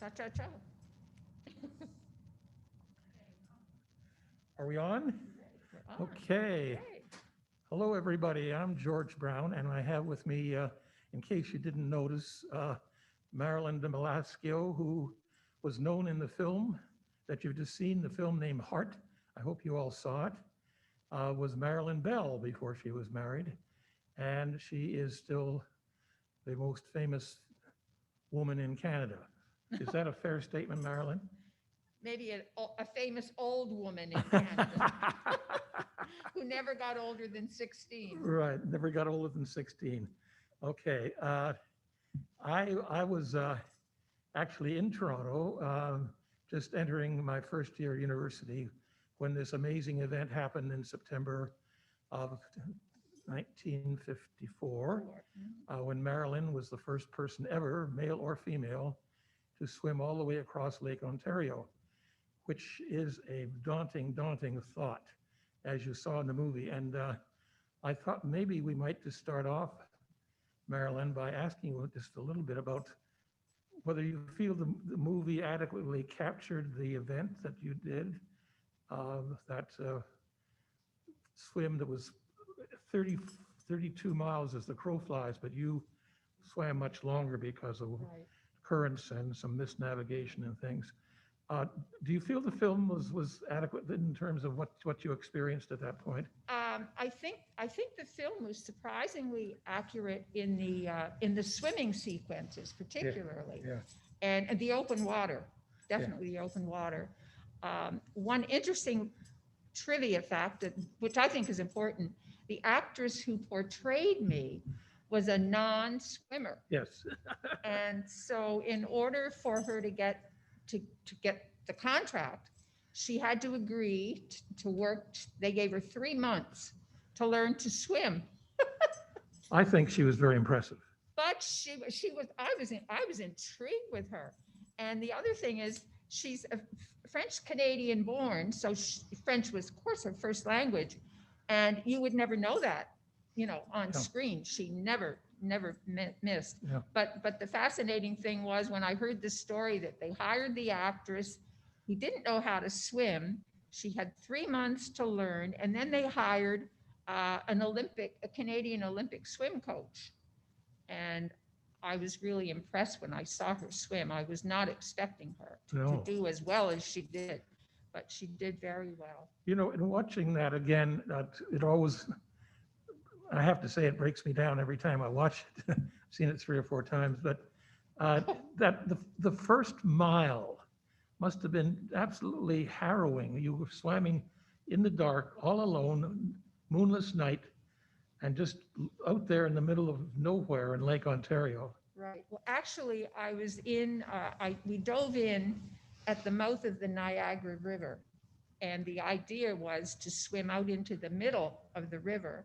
Cha-cha-cha. Are we on? We're on. Okay. Great. Hello, everybody. I'm George Brown, and I have with me, in case you didn't notice, Marilyn DiLascio, who was known in the film that you've just seen, the film named Heart. I hope you all saw it. Was Marilyn Bell before she was married, and she is still the most famous woman in Canada. Is that a fair statement, Marilyn? Maybe a famous old woman in Canada who never got older than 16. Right, never got older than 16. Okay, I was actually in Toronto, just entering my first year of university when this amazing event happened in September of 1954, when Marilyn was the first person ever, male or female, to swim all the way across Lake Ontario, which is a daunting, daunting thought, as you saw in the movie. And I thought maybe we might just start off, Marilyn, by asking you just a little bit about whether you feel the movie adequately captured the event that you did, that swim that was 32 miles as the crow flies, but you swam much longer because of Right. currents and some misnavigation and things. Do you feel the film was adequate in terms of what you experienced at that point? I think the film was surprisingly accurate in the swimming sequences, particularly, Yeah. and the open water, definitely the open water. One interesting trivia fact which I think is important: the actress who portrayed me was a non-swimmer, Yes. and so in order for her to get the contract, she had to agree to work. They gave her 3 months to learn to swim. I think she was very impressive. But I was intrigued with her. And the other thing is, she's a French Canadian born, so French was, of course, her first language. And you would never know that, on No. screen. She never missed. Yeah. But the fascinating thing was when I heard the story that they hired the actress who didn't know how to swim. She had 3 months to learn, and then they hired a Canadian Olympic swim coach. And I was really impressed when I saw her swim. I was not expecting her No. to do as well as she did, but she did very well. In watching that again, it always, I have to say, it breaks me down every time I watch it. I've seen it 3 or 4 times, but that the first mile must have been absolutely harrowing. You were swimming in the dark, all alone, moonless night, and just out there in the middle of nowhere in Lake Ontario. Right. Well, actually, I was we dove in at the mouth of the Niagara River. And the idea was to swim out into the middle of the river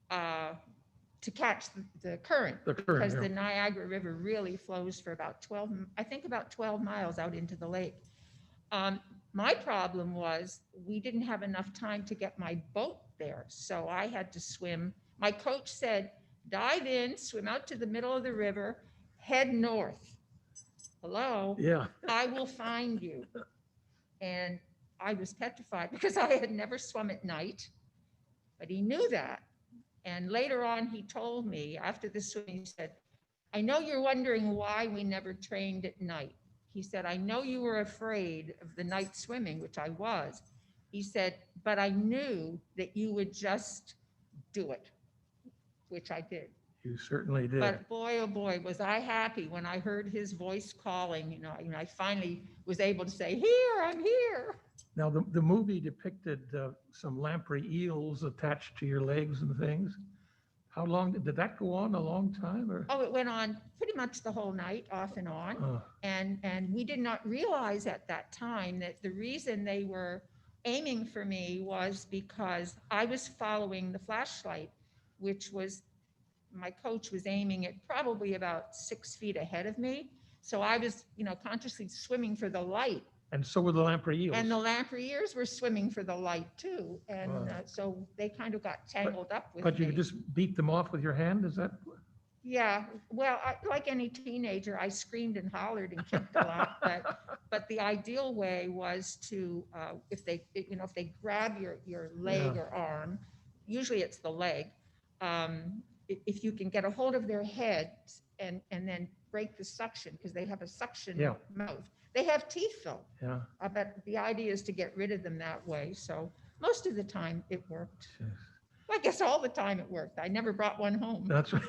to catch the current. The current, Because yeah. the Niagara River really flows for about 12 miles out into the lake. My problem was we didn't have enough time to get my boat there. So I had to swim. My coach said, dive in, swim out to the middle of the river, head north. Hello? Yeah. I will find you. And I was petrified because I had never swum at night, but he knew that. And later on, he told me after the swimming, he said, I know you're wondering why we never trained at night. He said, I know you were afraid of the night swimming, which I was. He said, but I knew that you would just do it, which I did. You certainly did. But boy, oh boy, was I happy when I heard his voice calling. I finally was able to say, here, I'm here. Now, the movie depicted some lamprey eels attached to your legs and things. How long did that go on? A long time? Or? Oh, it went on pretty much the whole night, off and on. And we did not realize at that time that the reason they were aiming for me was because I was following the flashlight, which was, my coach was aiming it probably about 6 feet ahead of me. So I was, consciously swimming for the light. And so were the lamprey eels. And the lamprey eels were swimming for the light too. And so they kind of got tangled up with But me. you just beat them off with your hand? Is that? Yeah, well, like any teenager, I screamed and hollered and kicked a lot, but the ideal way was to, if they grab your leg Yeah. or arm, usually it's the leg, if you can get a hold of their head and then break the suction, because they have a suction Yeah. mouth. They have teeth though, Yeah. but the idea is to get rid of them that way. So most of the time it worked. Jeez. I guess all the time it worked. I never brought one home. That's right.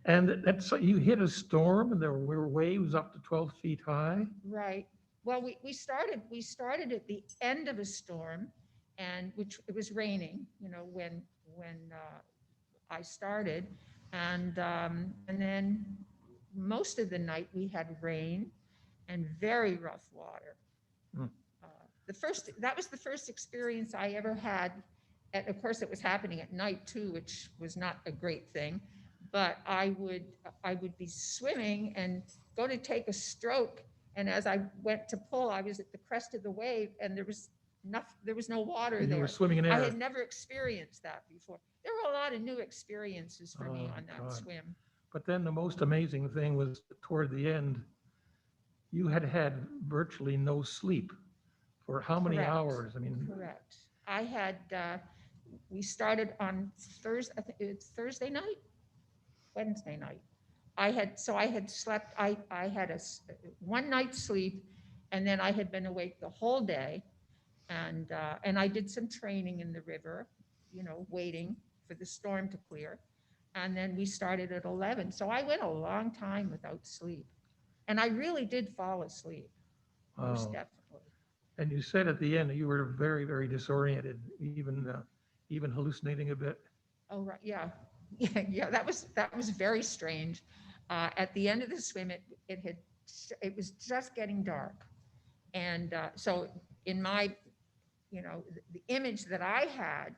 And that's, you hit a storm and there were waves up to 12 feet high. Right. Well, we started at the end of a storm, and which it was raining, when I started, and then most of the night we had rain and very rough water. Hmm. Uh, that was the first experience I ever had. And of course, it was happening at night too, which was not a great thing. But I would be swimming and go to take a stroke, and as I went to pull, I was at the crest of the wave, and there was no water You were there. swimming in I air. had never experienced that before. There were a lot of new experiences for me Oh, on that God. swim. But then the most amazing thing was toward the end, you had had virtually no sleep for how many Correct. hours? I mean, Correct. We started on Thursday, I think it's Thursday night, Wednesday night. I had slept, I had one night's sleep, and then I had been awake the whole day. And I did some training in the river, waiting for the storm to clear. And then we started at 11. So I went a long time without sleep. And I really did fall asleep, most wow. definitely. And you said at the end you were very, very disoriented, even hallucinating a bit. Oh, right, yeah. Yeah, yeah, that was very strange. At the end of the swim, it was just getting dark. And so in my, the image that I had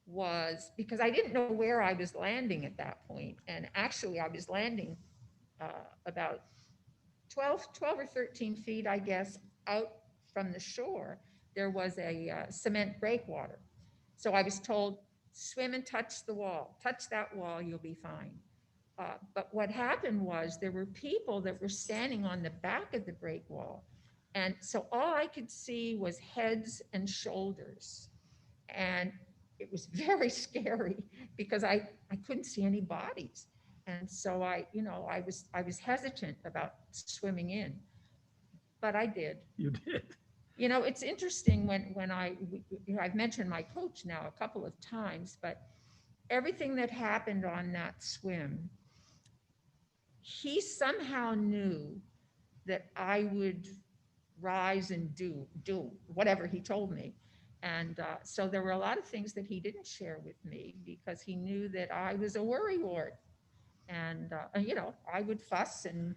was, because I didn't know where I was landing at that point. And actually I was landing about 12 or 13 feet, I guess, out from the shore. There was a cement breakwater. So I was told, swim and touch the wall. Touch that wall, you'll be fine. But what happened was there were people that were standing on the back of the break wall. And so all I could see was heads and shoulders. And it was very scary because I couldn't see any bodies. And so I was hesitant about swimming in, but I did. You did. It's interesting I've mentioned my coach now a couple of times, but everything that happened on that swim, he somehow knew that I would rise and do whatever he told me. And so there were a lot of things that he didn't share with me because he knew that I was a worrywart, and I would fuss, and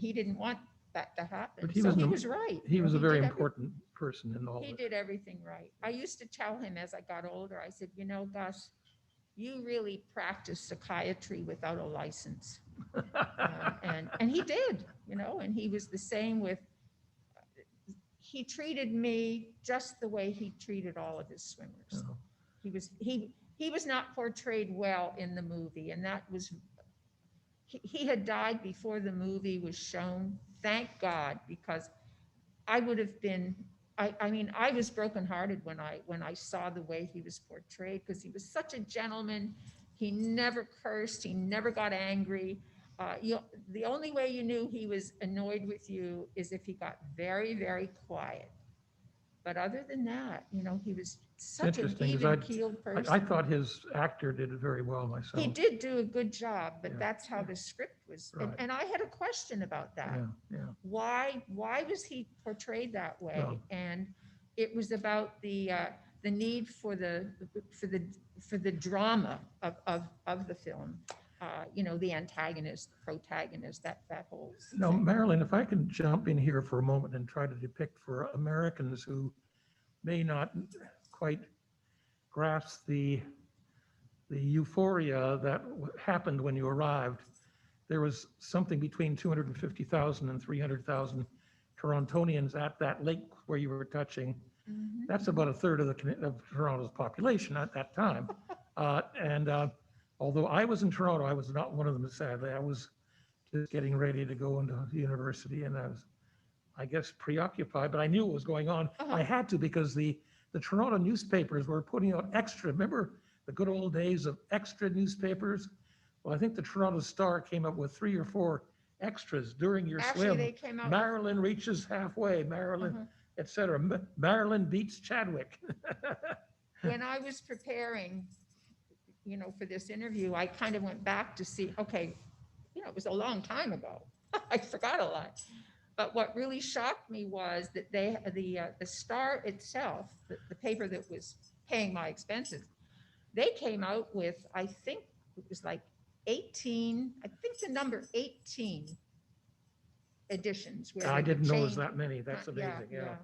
he didn't want that to happen. But he So was he an, was right. he was a very did important person in all he this. did everything right. I used to tell him as I got older, I said, Gus, you really practice psychiatry without a license. And he did, and he was the same with, he treated me just the way he treated all of his swimmers. Oh. He was not portrayed well in the movie, and that was, he had died before the movie was shown. Thank God, because I would have been, I mean, I was brokenhearted when I saw the way he was portrayed, because he was such a gentleman. He never cursed. He never got angry. The only way you knew he was annoyed with you is if he got very, very quiet. But other than that, he was such an Interesting, 'cause even-keeled person. I thought his actor did it very well myself. He did do a good job, but Yeah, that's how yeah. the script was. Right. And I had a question about that. Yeah, yeah. Why was he portrayed that way? Yeah. And it was about the need for the drama of the film. The antagonist, the protagonist, that whole Now, thing. Marilyn, if I can jump in here for a moment and try to depict for Americans who may not quite grasp the euphoria that happened when you arrived. There was something between 250,000 and 300,000 Torontonians at that lake where you were touching. That's about a third of Toronto's population at that time. And although I was in Toronto, I was not one of them, sadly. I was just getting ready to go into university, and I was, I guess, preoccupied, but I knew what was going on. Uh-huh. I had to, because the Toronto newspapers were putting out extra. Remember the good old days of extra newspapers? Well, I think the Toronto Star came up with 3 or 4 extras during your Actually, swim. they came out. Marilyn reaches halfway, Marilyn, Uh-huh. etc. Marilyn beats Chadwick. When I was preparing, for this interview, I kind of went back to see, okay, it was a long time ago. I forgot a lot. But what really shocked me was that the Star itself, the paper that was paying my expenses, they came out with, I think it was like 18, I think the number 18 editions. Where I they would didn't know it was change- that many. That's amazing. Yeah.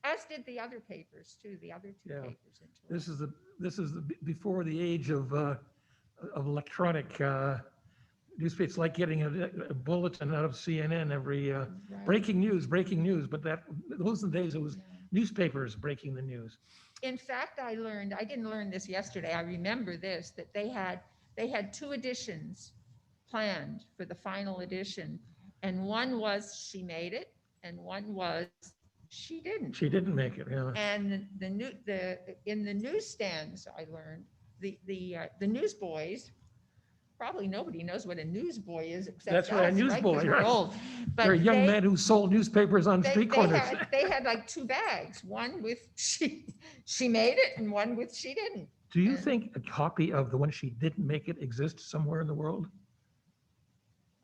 As did the other papers too, the other 2 Yeah. papers. In This is before the age of electronic newspapers, like getting a bulletin out of CNN every Right. breaking news. But those are the days it was Yeah. newspapers breaking the news. In fact, I didn't learn this yesterday. I remember this, that they had 2 editions planned for the final edition. And one was she made it, and one was she didn't. She didn't make it. Yeah. And in the newsstands, I learned the newsboys. Probably nobody knows what a newsboy is except That's right, a us, right? 'Cause newsboy, we're right. old. But They're young they- men who sold newspapers on street corners. they had like 2 bags, one with she made it and one with she didn't. Do you and- think a copy of the one she didn't make it exists somewhere in the world?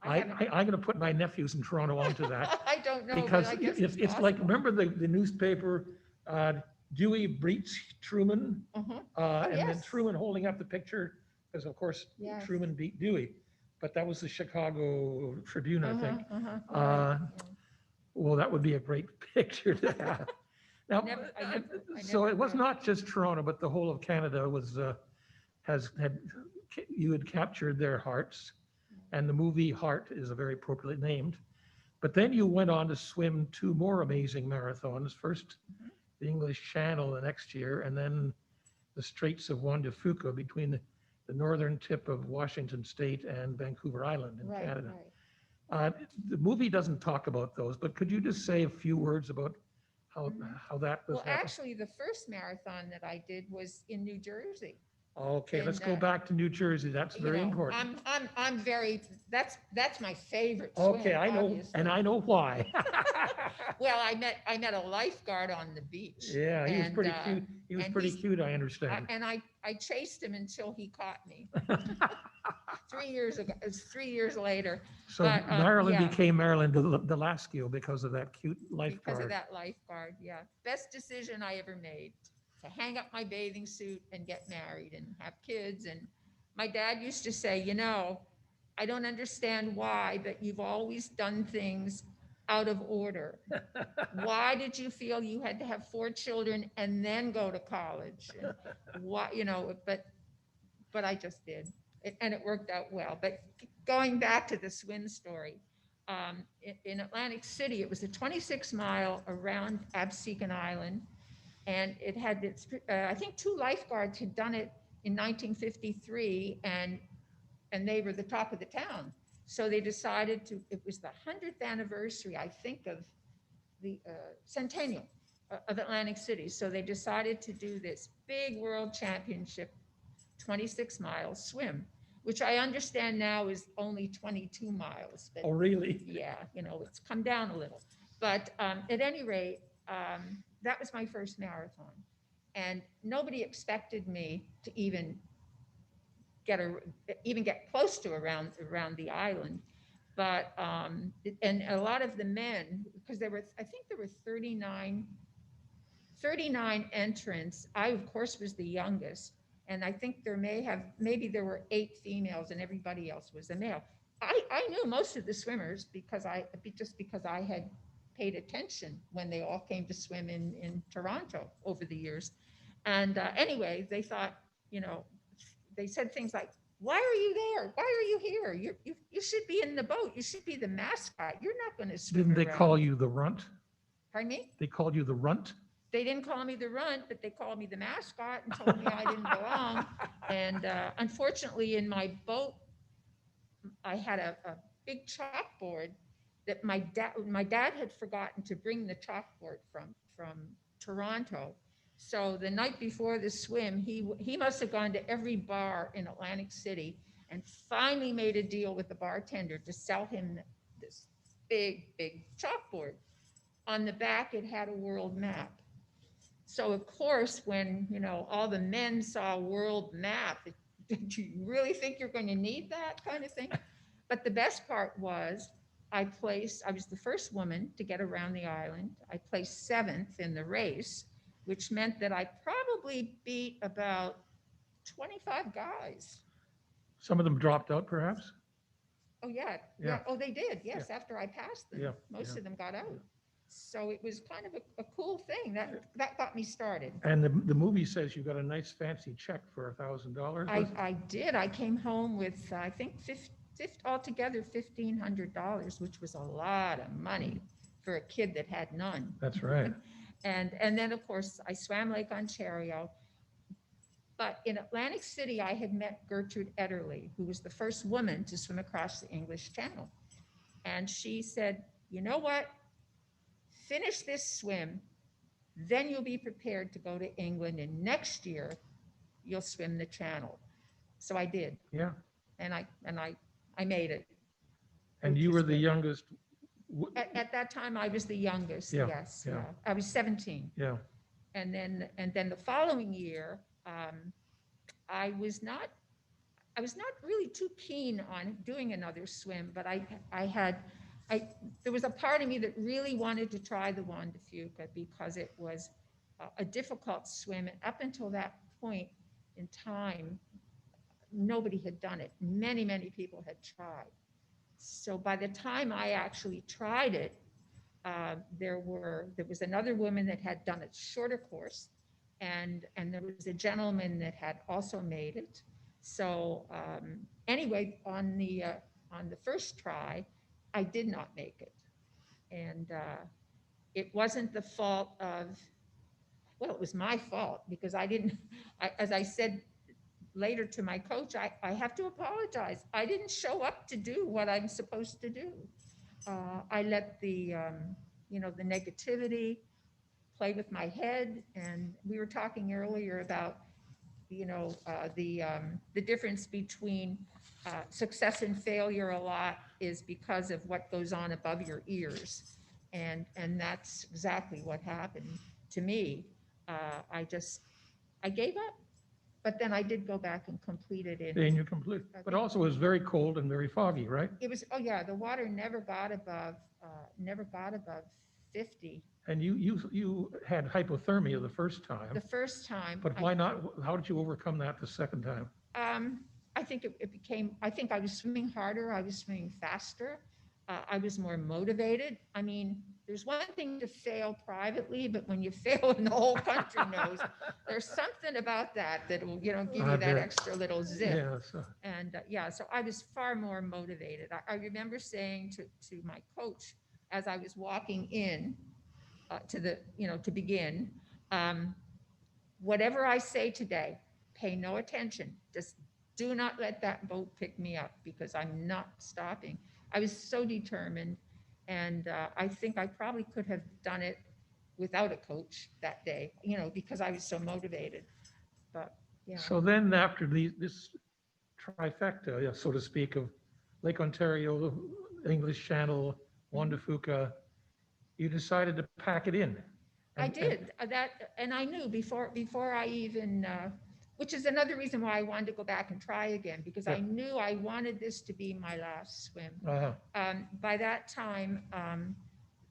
I'm going to put my nephews in Toronto onto that. I don't know. Because but I guess it's like, remember the newspaper, Dewey beats Truman? Uh-huh. And then yes. Truman holding up the picture, because of course, Yes. Truman beat Dewey. But that was the Chicago Tribune, I think. Right, Well, that would be a great picture to have. Now, I so never it was read. not just Toronto, but the whole of Canada you had captured their hearts. And the movie Heart is a very appropriately named. But then you went on to swim 2 more amazing marathons. First, the English Channel the next year, and then the Straits of Juan de Fuca between the northern tip of Washington State and Vancouver Island in Right, Canada. right. The movie doesn't talk about those, but could you just say a few words about how that was Well, happening? actually, the first marathon that I did was in New Jersey. Okay, let's in, go back to New Jersey. That's You very know, important. I'm very, that's my favorite swim, Okay, I know, obviously. and I know why. Well, I met a lifeguard on the beach. Yeah, he was and, pretty cute. He was and pretty he's- cute, I understand. I chased him until he caught me. 3 years ago, it's 3 years later, So but, Marilyn yeah. became Marilyn DiLascio because of that cute because of lifeguard. that lifeguard, yeah. Best decision I ever made, to hang up my bathing suit and get married and have kids. And my dad used to say, I don't understand why, but you've always done things out of order. Why did you feel you had to have 4 children and then go to college? And why, but I just did. And it worked out well. But going back to the swim story, in Atlantic City, it was a 26-mile around Absecon Island. And it had its, I think 2 lifeguards had done it in 1953, and they were the top of the town. So they decided it was the 100th anniversary, I think, of the centennial of Atlantic City. So they decided to do this big world championship 26-mile swim, which I understand now is only 22 miles. But Oh, really? yeah, it's come down a little. But at any rate, that was my first marathon. And nobody expected me to even get close to around the island. But and a lot of the men, because I think there were 39 entrants. I, of course, was the youngest. And I think maybe there were 8 females and everybody else was a male. I knew most of the swimmers because I had paid attention when they all came to swim in Toronto over the years. And anyway, they thought, they said things like, why are you there? Why are you here? You should be in the boat. You should be the mascot. You're not going to swim Didn't they around." call you the runt? Pardon me? They called you the runt? they didn't call me the runt, but they called me the mascot and told me I didn't belong. And unfortunately, in my boat, I had a big chalkboard that my dad had forgotten to bring the chalkboard from Toronto. So the night before the swim, he must have gone to every bar in Atlantic City and finally made a deal with the bartender to sell him this big chalkboard. On the back, it had a world map. So of course, when all the men saw a world map, did you really think you're going to need that kind of thing? But the best part was I was the first woman to get around the island. I placed 7th in the race, which meant that I probably beat about 25 guys. Some of them dropped out, perhaps? Oh, yeah. Yeah. Oh, they did. Yes. After I passed them, Yeah, most yeah. of them got out. So it was kind of a cool thing that got me started. And the movie says you got a nice fancy check for $1,000. I did. I came home with, I think, altogether $1,500, which was a lot of money for a kid that had none. That's right. And then, of course, I swam Lake Ontario. But in Atlantic City, I had met Gertrude Ederle, who was the first woman to swim across the English Channel. And she said, you know what? Finish this swim, then you'll be prepared to go to England, and next year you'll swim the channel. So I did. Yeah. And I made it. And you were the youngest. At that time, I was the youngest. Yeah, Yes. yeah. Yeah. I was 17. Yeah. And then the following year, I was not really too keen on doing another swim, but there was a part of me that really wanted to try the Juan de Fuca because it was a difficult swim. And up until that point in time, nobody had done it. Many people had tried. So by the time I actually tried it, there was another woman that had done a shorter course, and there was a gentleman that had also made it. So anyway, on the first try, I did not make it, and it wasn't the fault of. Well, it was my fault because as I said later to my coach, I have to apologize. I didn't show up to do what I'm supposed to do. I let the negativity play with my head. And we were talking earlier about, the difference between success and failure a lot is because of what goes on above your ears. And that's exactly what happened to me. I gave up. But then I did go back and complete it Then you complete. But also it was very cold and very foggy, right? It was, oh yeah, the water never got above 50. And you had hypothermia the first time. The first time. But why not? How did you overcome that the second time? I think I think I was swimming harder. I was swimming faster. I was more motivated. I mean, there's one thing to fail privately, but when you fail and the whole country knows, there's something about that will, give you that extra little zip. Yeah, And so I was far more motivated. I remember saying to my coach as I was walking in to begin, whatever I say today, pay no attention. Just do not let that boat pick me up because I'm not stopping. I was so determined, and I think I probably could have done it without a coach that day, because I was so motivated. But yeah. So then after this trifecta, so to speak, of Lake Ontario, English Channel, Juan de Fuca, you decided to pack it in. I did that, and I knew before I even, which is another reason why I wanted to go back and try again, because I knew I wanted this to be my last swim. By that time,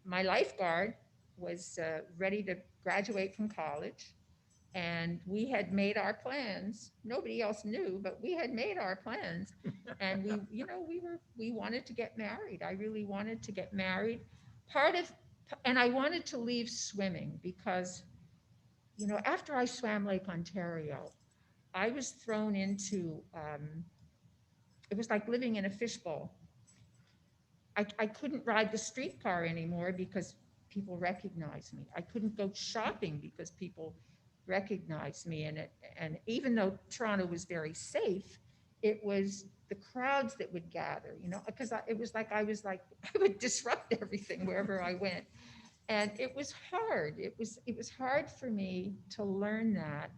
my lifeguard was ready to graduate from college, and we had made our plans. Nobody else knew, but we had made our plans, and we wanted to get married. I really wanted to get married. And I wanted to leave swimming because, after I swam Lake Ontario, I was thrown into, it was like living in a fishbowl. I couldn't ride the streetcar anymore because people recognized me. I couldn't go shopping because people recognized me. And even though Toronto was very safe, it was the crowds that would gather, because it was like I would disrupt everything wherever I went. And it was hard. It was hard for me to learn that,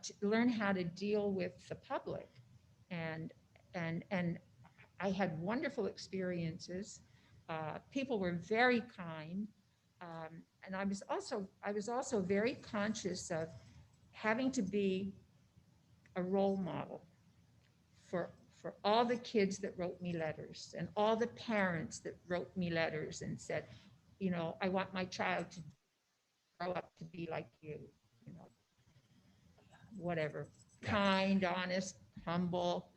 to learn how to deal with the public. And and I had wonderful experiences. People were very kind. And I was also very conscious of having to be a role model for all the kids that wrote me letters and all the parents that wrote me letters and said, I want my child to grow up to be like you know, whatever, kind, honest, humble,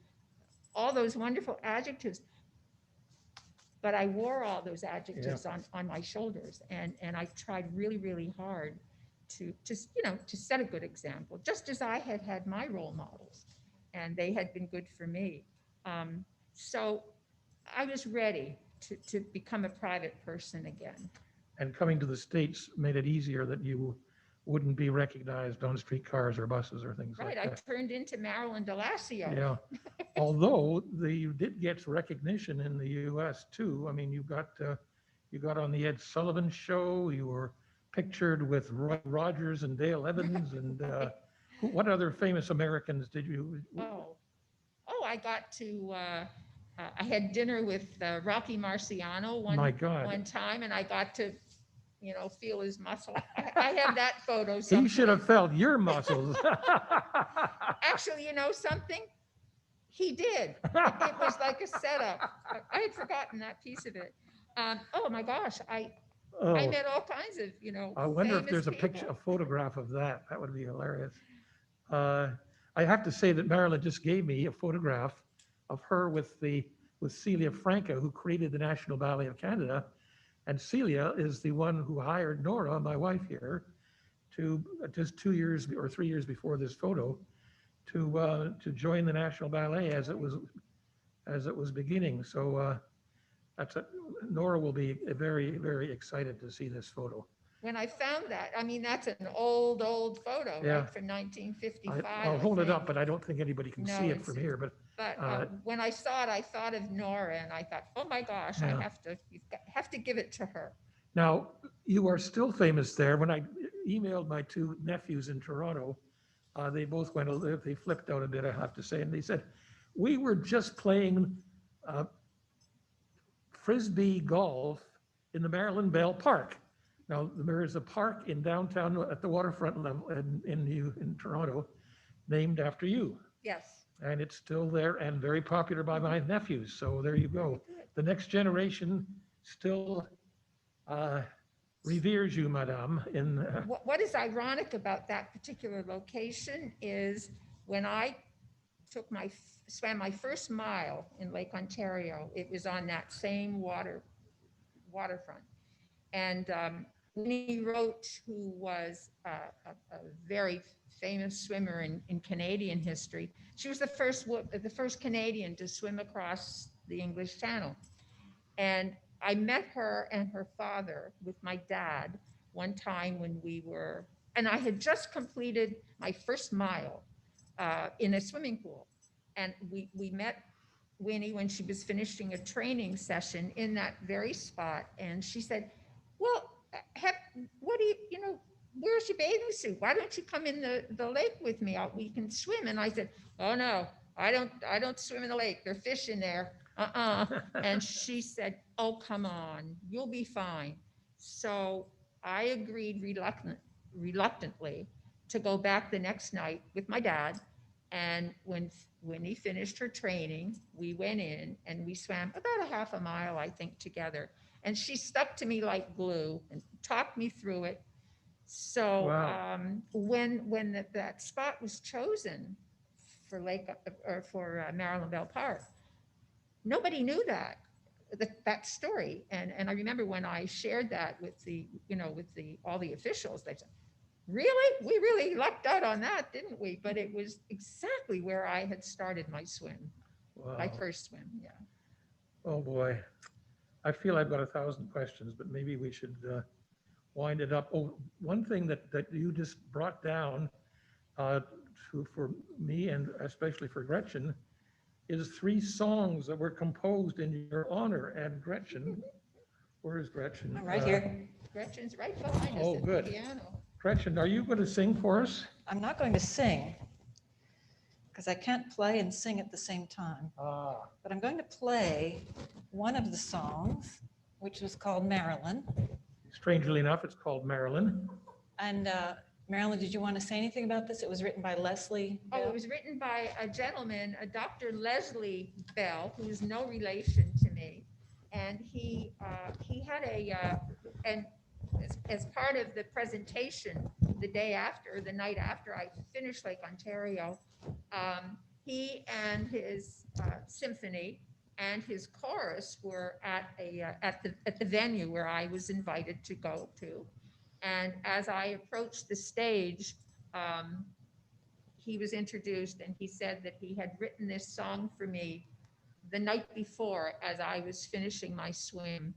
all those wonderful adjectives. But I wore all those adjectives on my shoulders, and I tried really, really hard to just, to set a good example, just as I had had my role models, and they had been good for me. So I was ready to become a private person again. And coming to the States made it easier that you wouldn't be recognized on streetcars or buses or things like Right, that. I turned into Marilyn DiLascio. Yeah, although you did get recognition in the U.S. too. I mean, you got on the Ed Sullivan Show. You were pictured with Roy Rogers and Dale Evans, and what other famous Americans did you? I got to. I had dinner with Rocky Marciano one time, and I got to, feel his muscle. I have that photo someplace. He should have felt your muscles. Actually, something? He did. It was like a setup. I had forgotten that piece of it. Oh my gosh, I met all kinds of, I wonder if there's people. a photograph of that. That would be hilarious. I have to say that Marilyn just gave me a photograph of her with Celia Franca, who created the National Ballet of Canada. And Celia is the one who hired Nora, my wife here, to just 2 years or 3 years before this photo, to join the National Ballet as it was beginning. So Nora will be very, very excited to see this photo. When I found that, that's an old photo, right, from 1955. I'll hold it up, but I don't think anybody can see it from here. But when I saw it, I thought of Nora, and I thought, oh my gosh, I have to give it to her. Now, you are still famous there. When I emailed my two nephews in Toronto, they both they flipped out a bit, I have to say, and they said, we were just playing Frisbee golf in the Marilyn Bell Park. Now, there is a park in downtown at the waterfront level in Toronto named after you. Yes. And it's still there and very popular by my nephews. So there you go. The next generation still reveres you, Madame. What is ironic about that particular location is when I swam my first mile in Lake Ontario, it was on that same waterfront. And Winnie Rote, who was a very famous swimmer in Canadian history, she was the first Canadian to swim across the English Channel. And I met her and her father with my dad one time when and I had just completed my first mile in a swimming pool. And we met Winnie when she was finishing a training session in that very spot. And she said, well, where's your bathing suit? Why don't you come in the lake with me? We can swim. And I said, oh no, I don't swim in the lake. There are fish in there. And she said, oh, come on, you'll be fine. So I agreed reluctantly to go back the next night with my dad. And when he finished her training, we went in and we swam about a half a mile, I think, together. And she stuck to me like glue and talked me through it. So wow. When that spot was chosen for Marilyn Bell Park, nobody knew that story. And I remember when I shared that with all the officials, they said, really? We really lucked out on that, didn't we? But it was exactly where I had started my swim, wow. My first swim, yeah. Oh boy. I feel I've got 1,000 questions, but maybe we should wind it up. Oh, one thing that you just brought down uh, for me and especially for Gretchen is 3 songs that were composed in your honor. And Gretchen, where is Gretchen? I'm right here. Gretchen's right behind us Oh, at the good. piano. Gretchen, are you going to sing for us? I'm not going to sing because I can't play and sing at the same time, Ah, but I'm going to play one of the songs, which was called Marilyn. strangely enough, it's called Marilyn. And Marilyn, did you want to say anything about this? It was written by Leslie Oh, Bell. it was written by a gentleman, a Dr. Leslie Bell, who is no relation to me. And he had and as part of the presentation, the night after I finished Lake Ontario, he and his symphony and his chorus were at the venue where I was invited to go to. And as I approached the stage, he was introduced and he said that he had written this song for me the night before as I was finishing my swim.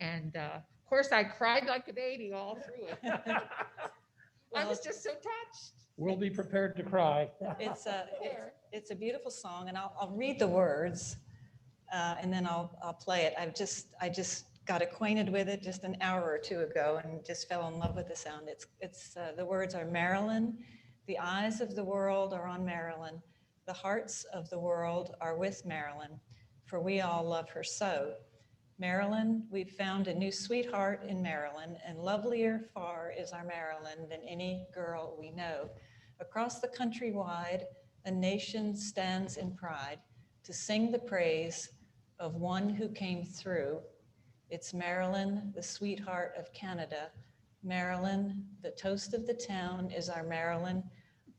And of course, I cried like a baby all through it. I Well, was just so touched. We'll be prepared to cry. it's a beautiful song, and I'll read the words, and then I'll play it. I just got acquainted with it just an hour or two ago, and just fell in love with the sound. The words are: Marilyn, the eyes of the world are on Marilyn, the hearts of the world are with Marilyn, for we all love her so. Marilyn, we've found a new sweetheart in Marilyn, and lovelier far is our Marilyn than any girl we know. Across the country wide, a nation stands in pride to sing the praise of one who came through. It's Marilyn, the sweetheart of Canada. Marilyn, the toast of the town is our Marilyn,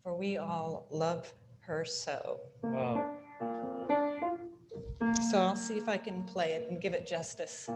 for we all love her so. Wow. So I'll see if I can play it and give it justice.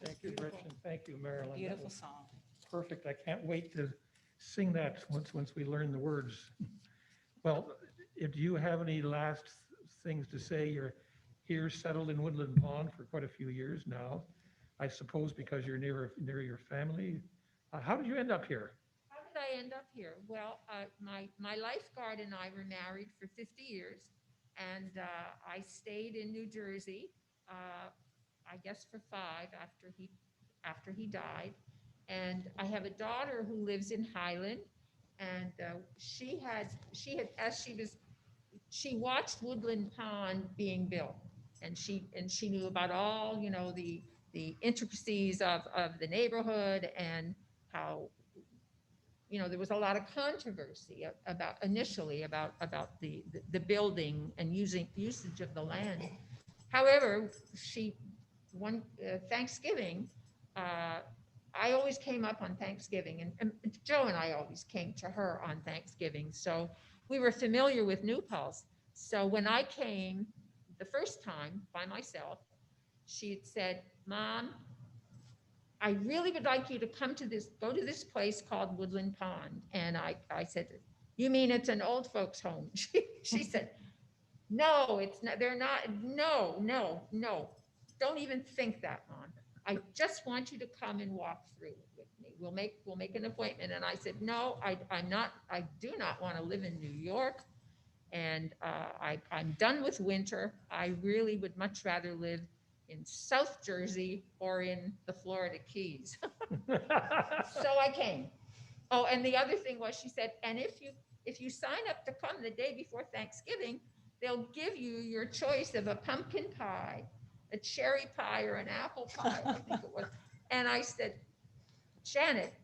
Thank you, Gretchen. Thank you, Marilyn. That Beautiful was song. perfect. I can't wait to sing that once we learn the words. Well, do you have any last things to say? You're here settled in Woodland Pond for quite a few years now, I suppose because you're near your family. How did you end up here? How did I end up here? Well, my lifeguard and I were married for 50 years, and I stayed in New Jersey, I guess for 5 after he died. And I have a daughter who lives in Highland, and she watched Woodland Pond being built, and she knew about all the intricacies of the neighborhood and how there was a lot of controversy initially about the building and usage of the land. However, one Thanksgiving, I always came up on Thanksgiving, and Joe and I always came to her on Thanksgiving. So we were familiar with New Paltz. So when I came the first time by myself, she had said, Mom, I really would like you to go to this place called Woodland Pond. And I said, you mean it's an old folks home? She said, no, it's not, they're not, no. Don't even think that, Mom. I just want you to come and walk through it with me. We'll make an appointment. And I said, no, I do not want to live in New York. And I'm done with winter. I really would much rather live in South Jersey or in the Florida Keys. So I came. Oh, and the other thing was, she said, and if you sign up to come the day before Thanksgiving, they'll give you your choice of a pumpkin pie, a cherry pie, or an apple pie, I think it was. And I said, Janet,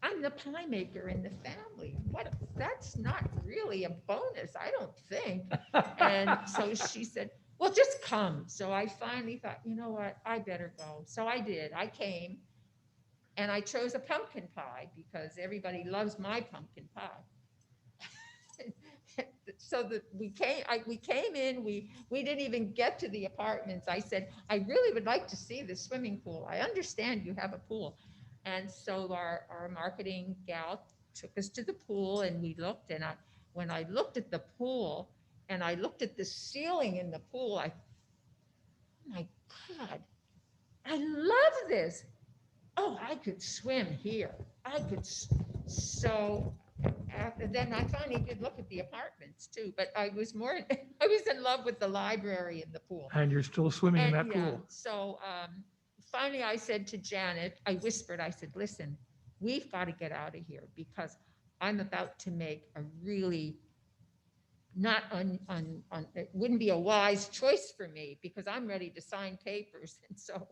I'm the pie maker in the family. What? That's not really a bonus, I don't think. And so she said, well, just come. So I finally thought, you know what? I better go. So I did. I came and I chose a pumpkin pie because everybody loves my pumpkin pie. So that we came in, we didn't even get to the apartments. I said, I really would like to see the swimming pool. I understand you have a pool. And so our marketing gal took us to the pool and we looked, and when I looked at the pool and I looked at the ceiling in the pool, my God, I love this. Oh, I could swim here. So then I finally did look at the apartments too, but I was in love with the library and the pool. And you're still swimming in that Yeah, pool. so finally I said to Janet, I whispered, I said, listen, we've got to get out of here because I'm about to make a really it wouldn't be a wise choice for me because I'm ready to sign papers. And so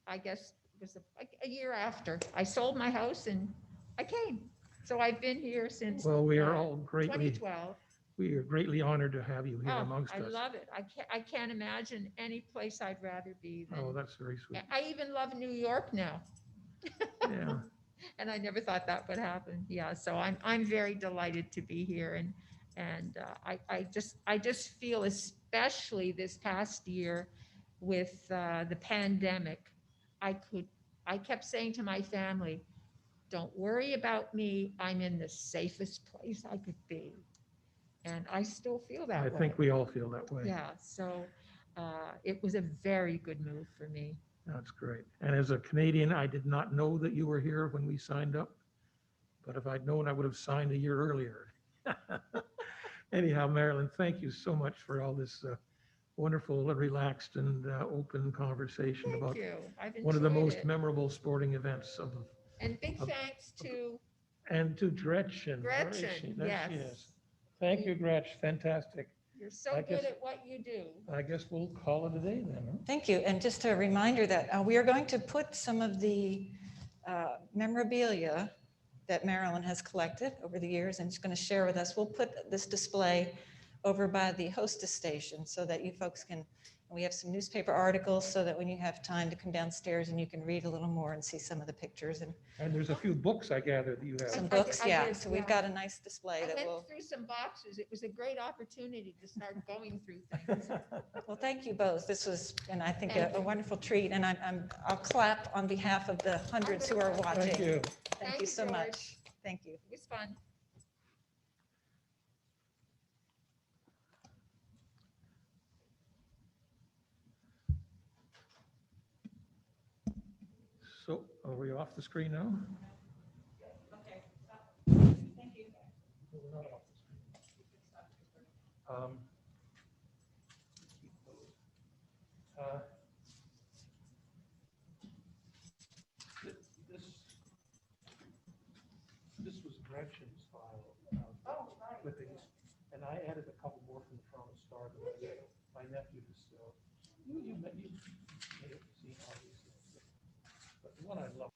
I guess it was a year after I sold my house and I came. So I've been here since Well, we are all 2012. we are greatly honored to have you here Oh, amongst I us. love it. I can't imagine any place I'd rather be than. Oh, that's very sweet. I even love New York now. Yeah. And I never thought that would happen. Yeah, so I'm very delighted to be here, and I just feel, especially this past year with the pandemic, I kept saying to my family, don't worry about me. I'm in the safest place I could be, and I still feel that I way. think we all feel that way. Yeah, so it was a very good move for me. That's great. And as a Canadian, I did not know that you were here when we signed up, but if I'd known, I would have signed a year earlier. Anyhow, Marilyn, thank you so much for all this wonderful, relaxed, and open conversation Thank about you. I've one of the enjoyed most it. memorable sporting events of. And big of- thanks to And to Gretchen. Where is she? Gretchen. There she Yes. is. Thank you, Gretchen. Fantastic. You're so I good guess- at what you do. I guess we'll call it a day then. Huh? Thank you. And just a reminder that we are going to put some of the memorabilia that Marilyn has collected over the years and she's going to share with us. We'll put this display over by the hostess station so that you folks can, we have some newspaper articles so that when you have time to come downstairs and you can read a little more and see some of the pictures and And there's a few books I gather that you have. some I books. did, Yeah, so we've yeah. got a nice display I that went will, through some boxes. It was a great opportunity to start going through things. well, thank you both. This was, and I think Thank a you. wonderful treat. And I'll clap on behalf of the hundreds who are watching. Thank you. Thank you so George. much. Thank you. It was fun. So are we off the screen now? Okay. Thank you. No, we're not off the screen. Uh, This was Gretchen's file clippings, and I added a couple more from the Toronto Star. My nephew is still, you may have seen all these things. But the one I love